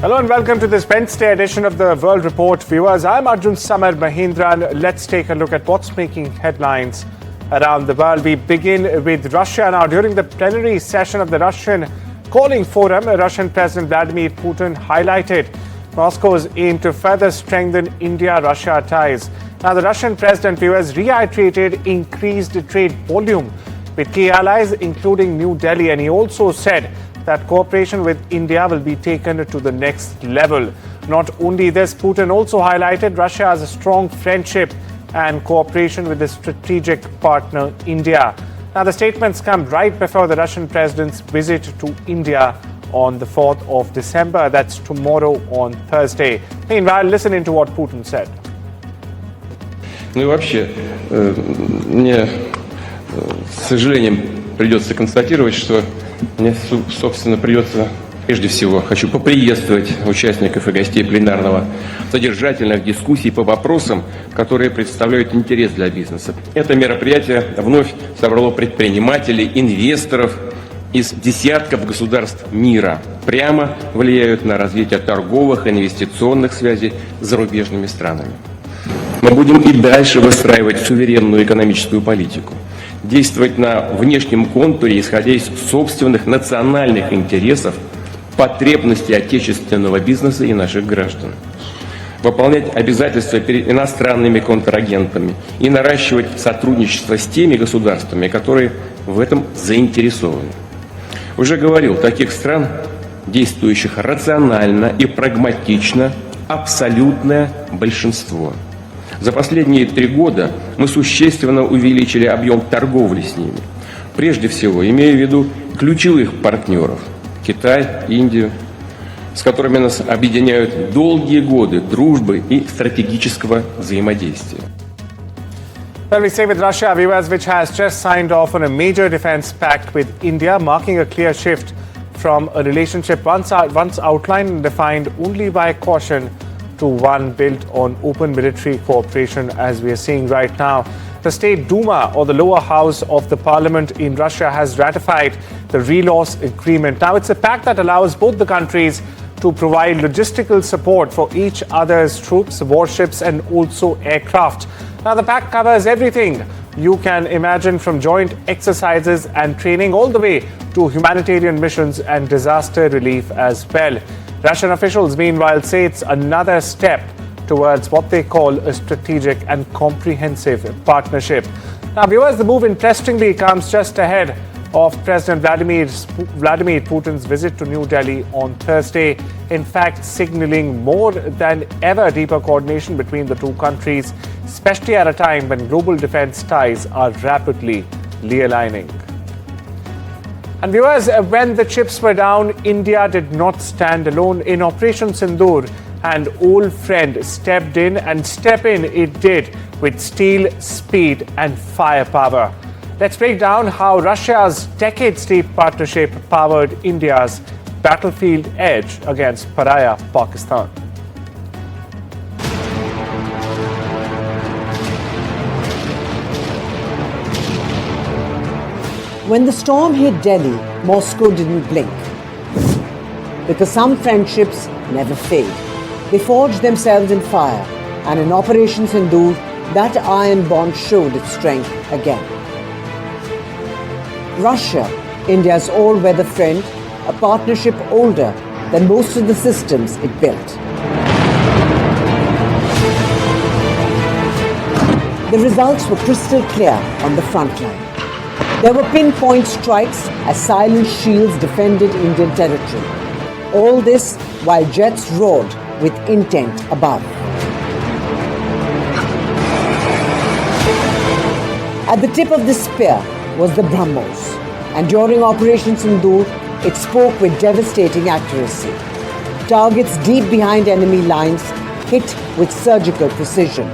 Hello and welcome to this Wednesday edition of the World Report. Viewers, I'm Arjun Samar Mahindran. Let's take a look at what's making headlines around the world. We begin with Russia now. During the plenary session of the Russian Calling Forum, Russian President Vladimir Putin highlighted Moscow's aim to further strengthen India-Russia ties. Now, the Russian president, viewers, reiterated increased trade volume with key allies, including New Delhi, and he also said that cooperation with India will be taken to the next level. Not only this, Putin also highlighted Russia as a strong friendship and cooperation with its strategic partner, India. Now, the statements come right before the Russian president's visit to India on the 4th of December. That's tomorrow on Thursday. Meanwhile, listen into what Putin said. Ну и вообще, мне с сожалением придется констатировать, что мне, собственно, придется, прежде всего, хочу поприветствовать участников и гостей пленарного содержательных дискуссий по вопросам, которые представляют интерес для бизнеса. Это мероприятие вновь собрало предпринимателей, инвесторов из десятков государств мира, прямо влияют на развитие торговых и инвестиционных связей с зарубежными странами. Мы будем и дальше выстраивать суверенную экономическую политику, действовать на внешнем контуре, исходя из собственных национальных интересов, потребностей отечественного бизнеса и наших граждан, выполнять обязательства перед иностранными контрагентами и наращивать сотрудничество с теми государствами, которые в этом заинтересованы. Уже говорил, таких стран, действующих рационально и прагматично, абсолютное большинство. За последние 3 года мы существенно увеличили объем торговли с ними. Прежде всего, имея в виду ключевых партнеров – Китай, Индию, с которыми нас объединяют долгие годы дружбы и стратегического взаимодействия. Well, we stay with Russia, viewers, which has just signed off on a major defense pact with India, marking a clear shift from a relationship once outlined and defined only by caution to one built on open military cooperation, as we are seeing right now. The State Duma, or the lower house of the parliament in Russia, has ratified the Reloss agreement. Now, it's a pact that allows both the countries to provide logistical support for each other's troops, warships, and also aircraft. Now, the pact covers everything you can imagine, from joint exercises and training all the way to humanitarian missions and disaster relief as well. Russian officials, meanwhile, say it's another step towards what they call a strategic and comprehensive partnership. Now, viewers, the move interestingly comes just ahead of President Vladimir Putin's visit to New Delhi on Thursday, in fact signaling more than ever deeper coordination between the two countries, especially at a time when global defense ties are rapidly realigning. And viewers, when the chips were down, India did not stand alone. In Operation Sindoor, an old friend stepped in, and step in it did with steel, speed and firepower. Let's break down how Russia's decades-deep partnership powered India's battlefield edge against pariah Pakistan. When the storm hit Delhi, Moscow didn't blink. Because some friendships never fade. They forged themselves in fire, and in Operation Sindoor, that iron bond showed its strength again. Russia, India's all-weather friend, a partnership older than most of the systems it built. The results were crystal clear on the front line. There were pinpoint strikes as silent shields defended Indian territory. All this while jets roared with intent above. At the tip of the spear was the BrahMos, and during Operation Sindoor, it spoke with devastating accuracy. Targets deep behind enemy lines hit with surgical precision,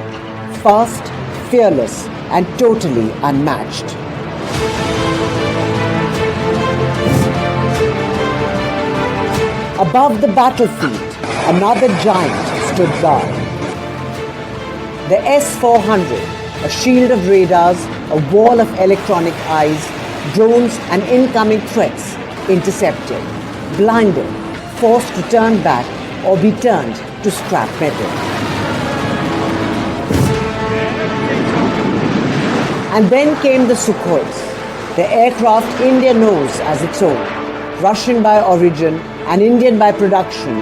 fast, fearless, and totally unmatched. Above the battlefield, another giant stood guard. The S-400, a shield of radars, a wall of electronic eyes, drones and incoming threats intercepted, blinded, forced to turn back or be turned to scrap metal. And then came the Sukhois, the aircraft India knows as its own. Russian by origin and Indian by production,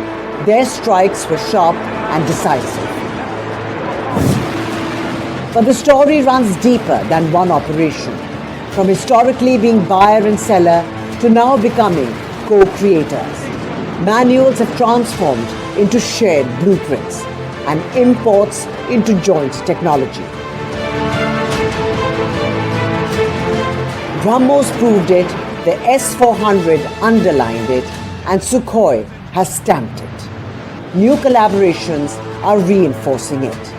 their strikes were sharp and decisive. But the story runs deeper than one operation, from historically being buyer and seller to now becoming co-creators. Manuals have transformed into shared blueprints and imports into joint technology. BrahMos proved it, the S-400 underlined it, and Sukhoi has stamped it. New collaborations are reinforcing it.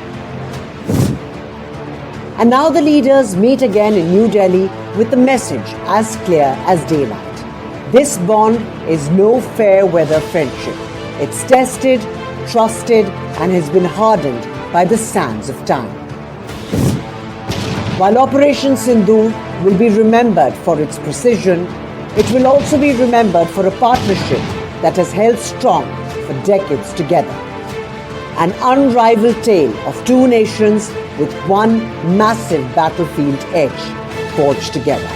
And now the leaders meet again in New Delhi with the message as clear as daylight. This bond is no fair weather friendship. It's tested, trusted, and has been hardened by the sands of time. While Operation Sindoor will be remembered for its precision, it will also be remembered for a partnership that has held strong for decades together. An unrivaled tale of two nations with one massive battlefield edge forged together.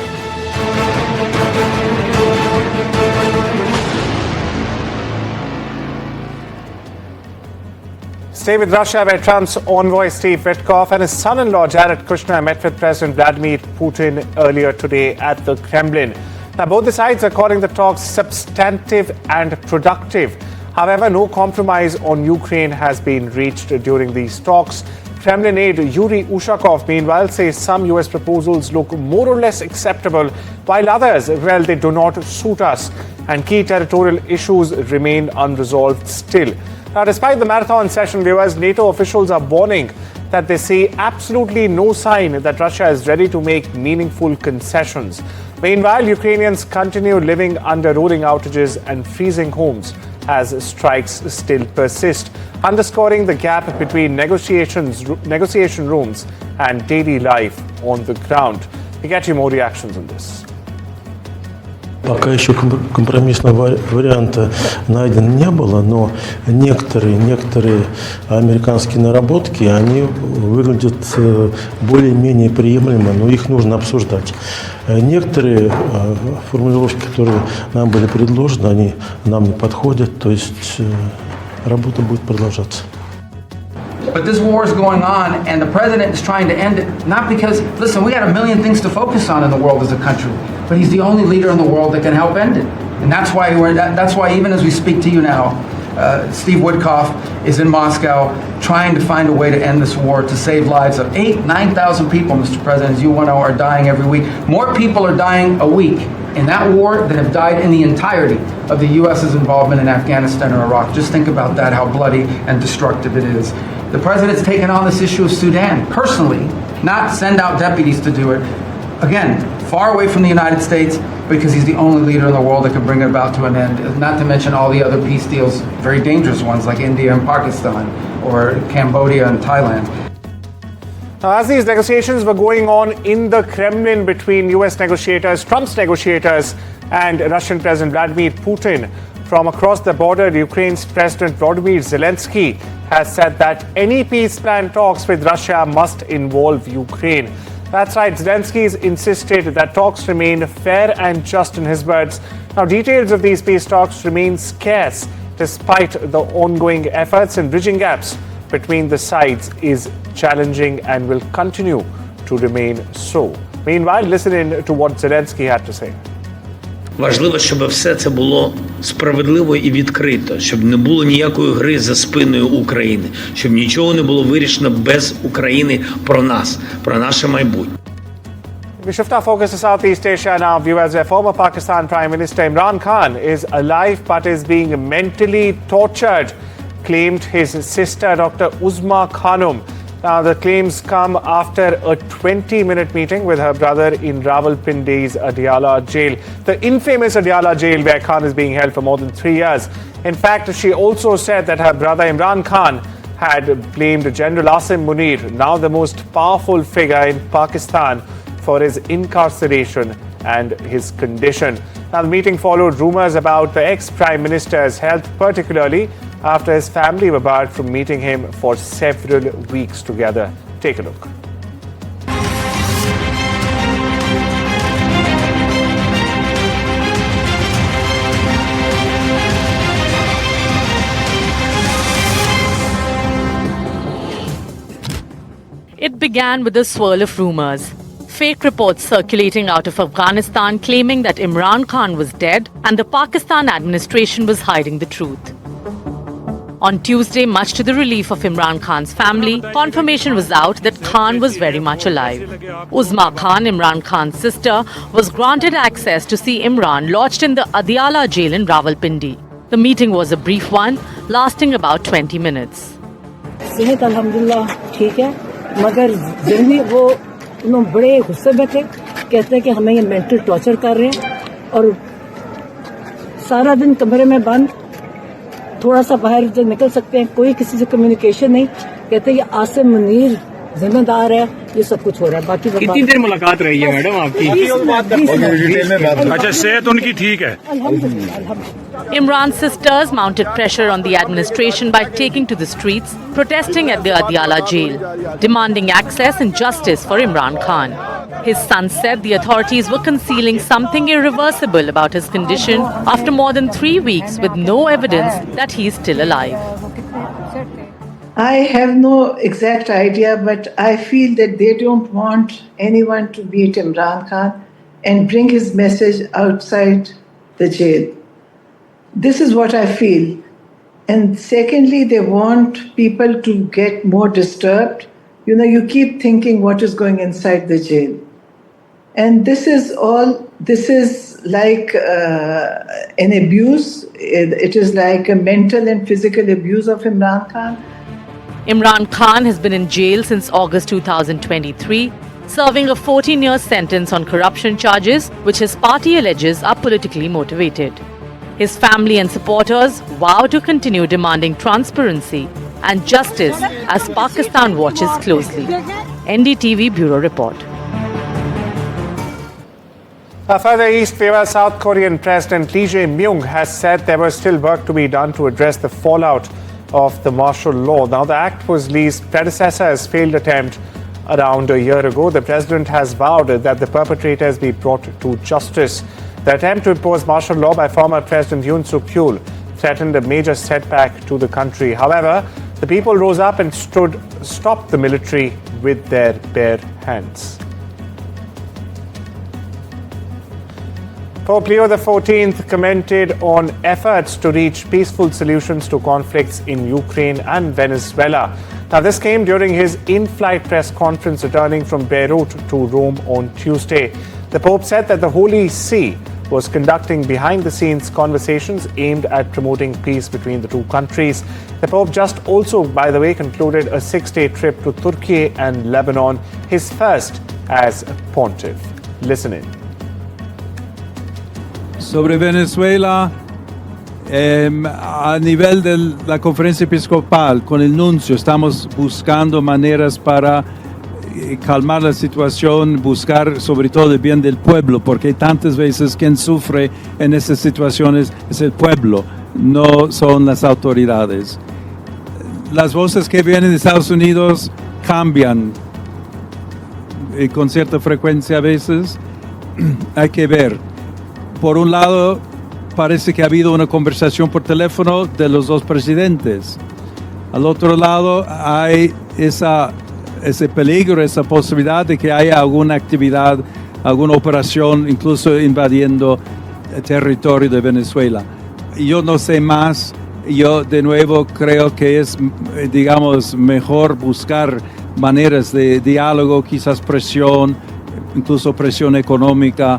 Stay with Russia, where Trump's envoy Steve Witkoff and his son-in-law Jared Kushner met with President Vladimir Putin earlier today at the Kremlin. Now, both the sides are calling the talks substantive and productive. However, no compromise on Ukraine has been reached during these talks. Kremlin aide Yuri Ushakov, meanwhile, says some US proposals look more or less acceptable, while others, well, they do not suit us, and key territorial issues remain unresolved still. Now, despite the marathon session, viewers, NATO officials are warning that they see absolutely no sign that Russia is ready to make meaningful concessions. Meanwhile, Ukrainians continue living under rolling outages and freezing homes as strikes still persist, underscoring the gap between negotiation rooms and daily life on the ground. We get you more reactions on this. Пока еще компромиссного варианта найдено не было, но некоторые американские наработки, они выглядят более-менее приемлемо, но их нужно обсуждать. Некоторые формулировки, которые нам были предложены, они нам не подходят, то есть работа будет продолжаться. But this war is going on, and the president is trying to end it, not because, listen, we got a million things to focus on in the world as a country, but he's the only leader in the world that can help end it. And that's why even as we speak to you now, Steve Witkoff is in Moscow trying to find a way to end this war, to save lives of 9,000 people, Mr. President, as you know, are dying every week. More people are dying a week in that war than have died in the entirety of the US's involvement in Afghanistan or Iraq. Just think about that, how bloody and destructive it is. The president's taken on this issue of Sudan personally, not send out deputies to do it. Again, far away from the United States, because he's the only leader in the world that can bring it about to an end, not to mention all the other peace deals, very dangerous ones like India and Pakistan, or Cambodia and Thailand. Now, as these negotiations were going on in the Kremlin between US negotiators, Trump's negotiators, and Russian President Vladimir Putin, from across the border, Ukraine's President Volodymyr Zelensky has said that any peace plan talks with Russia must involve Ukraine. That's right, Zelensky's insisted that talks remain fair and just, in his words. Now, details of these peace talks remain scarce despite the ongoing efforts, and bridging gaps between the sides is challenging and will continue to remain so. Meanwhile, listen in to what Zelensky had to say. Важливо, щоб все це було справедливо і відкрито, щоб не було ніякої гри за спиною України, щоб нічого не було вирішено без України про нас, про наше майбутнє. We shift our focus to Southeast Asia now, viewers, where former Pakistan Prime Minister Imran Khan is alive but is being mentally tortured, claimed his sister Dr. Uzma Khanum. Now, the claims come after a 20-minute meeting with her brother in Rawalpindi's Adiala jail, the infamous Adiala jail where Khan is being held for more than 3 years. In fact, she also said that her brother Imran Khan had blamed General Asim Munir, now the most powerful figure in Pakistan, for his incarceration and his condition. Now, the meeting followed rumors about the ex-Prime Minister's health, particularly after his family were barred from meeting him for several weeks together. Take a look. It began with a swirl of rumors. Fake reports circulating out of Afghanistan claiming that Imran Khan was dead and the Pakistan administration was hiding the truth. On Tuesday, much to the relief of Imran Khan's family, confirmation was out that Khan was very much alive. Uzma Khan, Imran Khan's sister, was granted access to see Imran lodged in the Adiala jail in Rawalpindi. The meeting was a brief one, lasting about 20 minutes. सेहत अल्हम्दुलिल्लाह ठीक है, मगर ज़हनी वो उन्होंने बड़े गुस्से में थे, कहते हैं कि हमें ये मेंटल टॉर्चर कर रहे हैं और सारा दिन कमरे में बंद, थोड़ा सा बाहर जो निकल सकते हैं, कोई किसी से कम्युनिकेशन नहीं, कहते हैं कि आसिम मुनीर जिम्मेदार है, ये सब कुछ हो रहा है। बाकी कितनी देर मुलाकात रही है मैडम आपकी? अच्छा, सेहत उनकी ठीक है? Imran's sisters mounted pressure on the administration by taking to the streets, protesting at the Adiala jail, demanding access and justice for Imran Khan. His son said the authorities were concealing something irreversible about his condition after more than 3 weeks with no evidence that he is still alive. I have no exact idea, but I feel that they don't want anyone to meet Imran Khan and bring his message outside the jail. This is what I feel. And secondly, they want people to get more disturbed. You know, you keep thinking what is going inside the jail. And this is like an abuse. It is like a mental and physical abuse of Imran Khan. Imran Khan has been in jail since August 2023, serving a 14-year sentence on corruption charges, which his party alleges are politically motivated. His family and supporters vow to continue demanding transparency and justice as Pakistan watches closely. NDTV Bureau Report. Further east, South Korean President Lee Jae-myung has said there was still work to be done to address the fallout of the martial law. Now, the act was Lee's predecessor's failed attempt around a year ago. The president has vowed that the perpetrators be brought to justice. The attempt to impose martial law by former President Yoon Suk-yeol threatened a major setback to the country. However, the people rose up and stopped the military with their bare hands. Pope Leo XIV commented on efforts to reach peaceful solutions to conflicts in Ukraine and Venezuela. Now, this came during his in-flight press conference returning from Beirut to Rome on Tuesday. The Pope said that the Holy See was conducting behind-the-scenes conversations aimed at promoting peace between the two countries. The Pope just also, by the way, concluded a 6-day trip to Turkey and Lebanon, his first as pontiff. Listen in. Sobre Venezuela, a nivel de la conferencia episcopal con el nuncio estamos buscando maneras para calmar la situación, buscar sobre todo el bien del pueblo, porque tantas veces quien sufre en esas situaciones es el pueblo, no son las autoridades. Las voces que vienen de Estados Unidos cambian con cierta frecuencia a veces. Hay que ver. Por un lado, parece que ha habido una conversación por teléfono de los dos presidentes. Al otro lado, hay ese peligro, esa posibilidad de que haya alguna actividad, alguna operación, incluso invadiendo el territorio de Venezuela. Yo no sé más. Yo, de nuevo, creo que es, digamos, mejor buscar maneras de diálogo, quizás presión, incluso presión económica,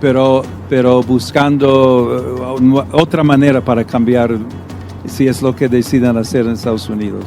pero buscando otra manera para cambiar, si es lo que decidan hacer en Estados Unidos.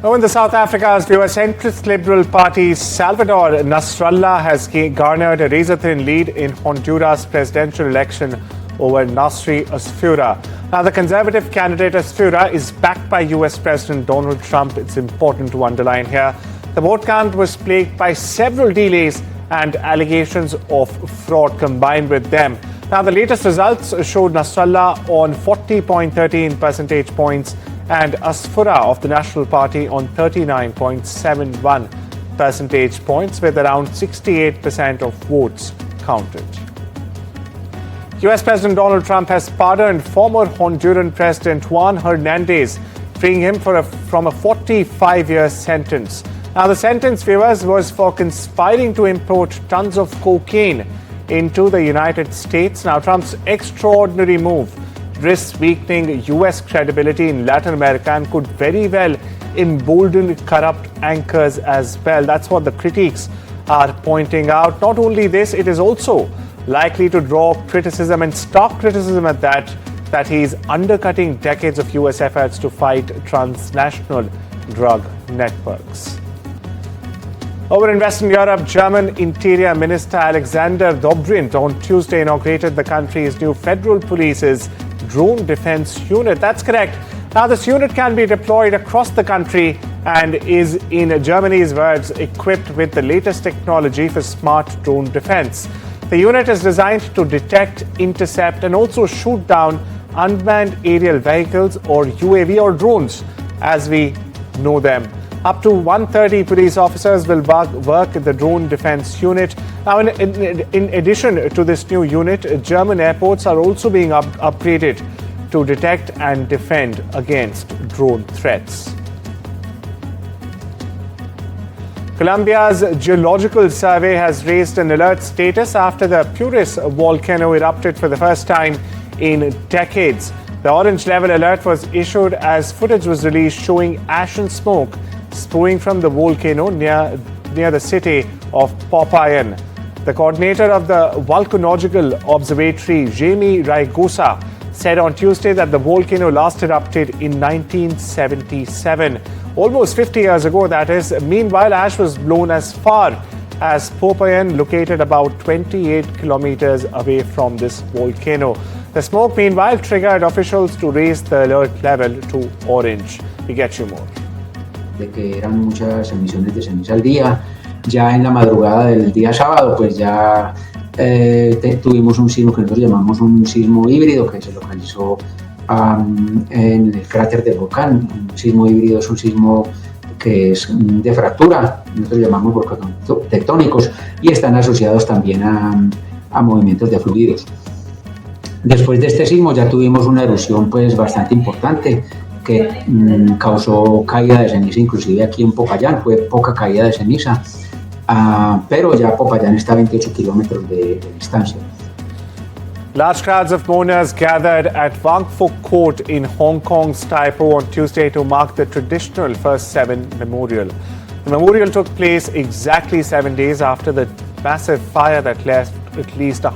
Now, in the South Africa's centrist Liberal Party, Salvador Nasrallah has garnered a razor-thin lead in Honduras' presidential election over Nasri Asfura. Now, the conservative candidate Asfura is backed by US President Donald Trump. It's important to underline here. The vote count was plagued by several delays and allegations of fraud. Combined with them, Now, the latest results showed Nasrallah on 40.13 percentage points and Asfura of the National Party on 39.71 percentage points, with around 68% of votes counted. US President Donald Trump has pardoned former Honduran President Juan Hernandez, freeing him from a 45-year sentence. Now, the sentence, viewers, was for conspiring to import tons of cocaine into the United States. Now, Trump's extraordinary move risks weakening US credibility in Latin America and could very well embolden corrupt anchors as well. That's what the critics are pointing out. Not only this, it is also likely to draw criticism, and stark criticism at that he's undercutting decades of US efforts to fight transnational drug networks. Over in Western Europe, German Interior Minister Alexander Dobrindt on Tuesday inaugurated the country's new federal police's drone defense unit. That's correct. Now, this unit can be deployed across the country and is, in Germany's words, equipped with the latest technology for smart drone defense. The unit is designed to detect, intercept, and also shoot down unmanned aerial vehicles, or UAV, or drones, as we know them. Up to 130 police officers will work in the drone defense unit. Now, in addition to this new unit, German airports are also being upgraded to detect and defend against drone threats. Colombia's Geological Survey has raised an alert status after the Puris volcano erupted for the first time in decades. The orange level alert was issued as footage was released showing ash and smoke spewing from the volcano near the city of Popayan. The coordinator of the Volcanological Observatory, Jamie Raigosa, said on Tuesday that the volcano last erupted in 1977. Almost 50 years ago, that is. Meanwhile, ash was blown as far as Popayan, located about 28 kilometers away from this volcano. The smoke, meanwhile, triggered officials to raise the alert level to orange. We get you more. De que eran muchas emisiones de ceniza al día. Ya en la madrugada del día sábado, pues ya tuvimos un sismo que nosotros llamamos un sismo híbrido, que se localizó en el cráter del volcán. Un sismo híbrido es un sismo que es de fractura, nosotros llamamos volcanes tectónicos, y están asociados también a movimientos de fluidos. Después de este sismo ya tuvimos una erupción pues bastante importante, que causó caída de ceniza, inclusive aquí en Popayán fue poca caída de ceniza, pero ya Popayán está a 28 kilómetros de distancia. Large crowds of mourners gathered at Witkoff Court in Hong Kong's Tai Po on Tuesday to mark the traditional First Seven Memorial. The memorial took place exactly 7 days after the massive fire that left at least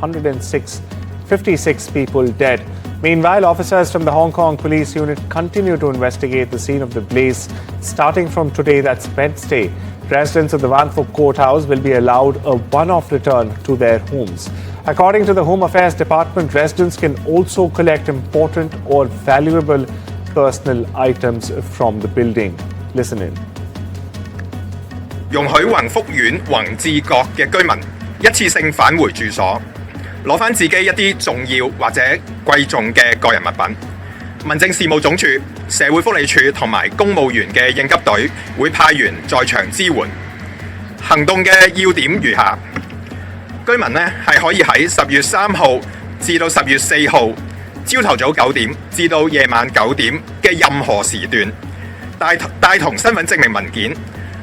56 people dead. Meanwhile, officers from the Hong Kong Police Unit continue to investigate the scene of the blaze. Starting from today, that's Wednesday, residents of the Witkoff Courthouse will be allowed a one-off return to their homes. According to the Home Affairs Department, residents can also collect important or valuable personal items from the building. Listen in. 容許宏福苑宏志閣嘅居民一次性返回住所，攞返自己一啲重要或者貴重嘅個人物品。民政事務總署、社會福利署同埋公務員嘅應急隊會派員在場支援。行動嘅要點如下：居民呢係可以喺10月3號至到10月4號朝頭早9點至到夜晚9點嘅任何時段，帶同身份證明文件，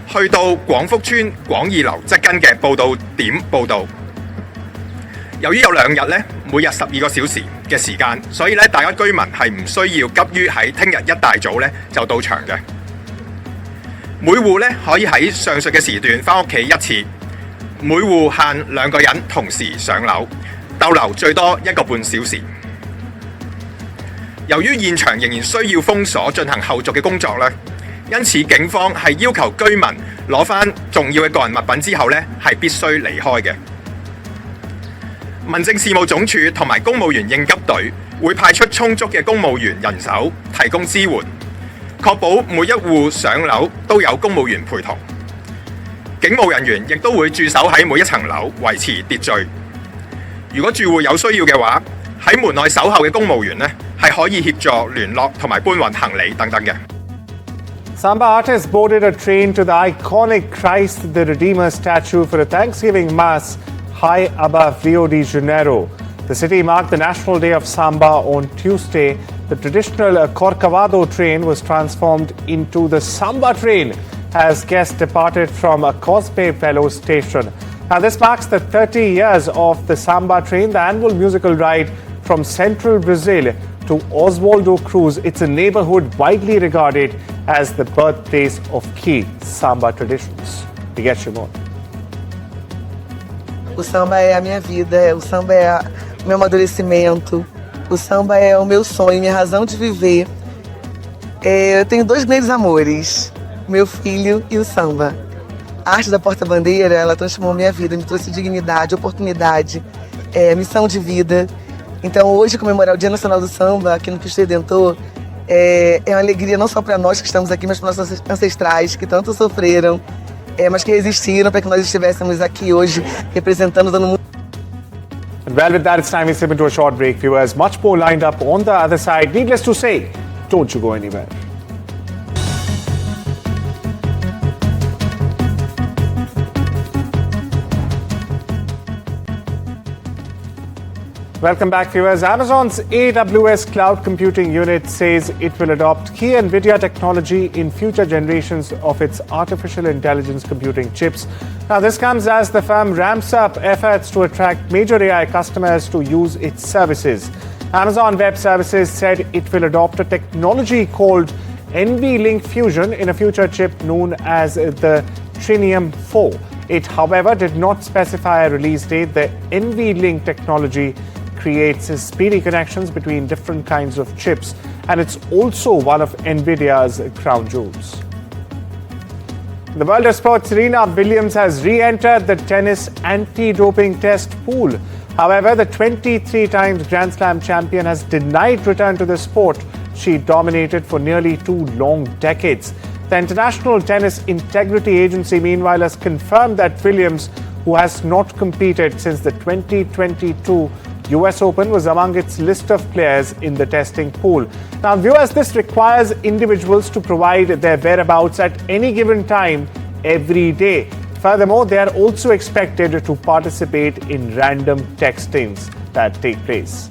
去到廣福邨廣義樓側根嘅報到點報到。由於有2日咧，每日12個小時嘅時間，所以咧大家居民係唔需要急於喺聽日一大早咧就到場嘅。每戶咧可以喺上述嘅時段返屋企一次，每戶限2個人同時上樓，逗留最多1個半小時。由於現場仍然需要封鎖進行後續嘅工作咧，因此警方係要求居民攞返重要嘅個人物品之後咧係必須離開嘅。民政事務總署同埋公務員應急隊會派出充足嘅公務員人手提供支援，確保每一戶上樓都有公務員陪同。警務人員亦都會駐守喺每一層樓維持秩序。如果住戶有需要嘅話，喺門內守候嘅公務員呢，係可以協助聯絡同埋搬運行李等等嘅。Samba artists boarded a train to the iconic Christ the Redeemer statue for a Thanksgiving Mass high above Rio de Janeiro. The city marked the National Day of Samba on Tuesday. The traditional Corcovado train was transformed into the Samba train as guests departed from a Cosme Velo station. Now, this marks the 30 years of the Samba train, the annual musical ride from central Brazil to Oswaldo Cruz. It's a neighborhood widely regarded as the birthplace of key Samba traditions. We get you more. O samba é a minha vida, o samba é o meu amadurecimento, o samba é o meu sonho, minha razão de viver. Eu tenho dois grandes amores, meu filho e o samba. A arte da porta-bandeira, ela transformou minha vida, me trouxe dignidade, oportunidade, missão de vida. Então hoje comemorar o Dia Nacional do Samba aqui no Cristo Redentor é uma alegria não só para nós que estamos aqui, mas para nossos ancestrais que tanto sofreram, mas que resistiram para que nós estivéssemos aqui hoje representando, dando muito. Well, with that, it's time we slip into a short break, viewers. Much more lined up on the other side. Needless to say, don't you go anywhere. Welcome back, viewers. Amazon's AWS cloud computing unit says it will adopt key NVIDIA technology in future generations of its artificial intelligence computing chips. Now, this comes as the firm ramps up efforts to attract major AI customers to use its services. Amazon Web Services said it will adopt a technology called NVLink Fusion in a future chip known as the Trinium 4. It, however, did not specify a release date. The NVLink technology creates speedy connections between different kinds of chips, and it's also one of NVIDIA's crown jewels. In the world of sports, Serena Williams has re-entered the tennis anti-doping test pool. However, the 23 times Grand Slam champion has denied return to the sport she dominated for nearly 2 long decades. The International Tennis Integrity Agency, meanwhile, has confirmed that Williams, who has not competed since the 2022 US Open, was among its list of players in the testing pool. Now, viewers, this requires individuals to provide their whereabouts at any given time every day. Furthermore, they are also expected to participate in random textings that take place.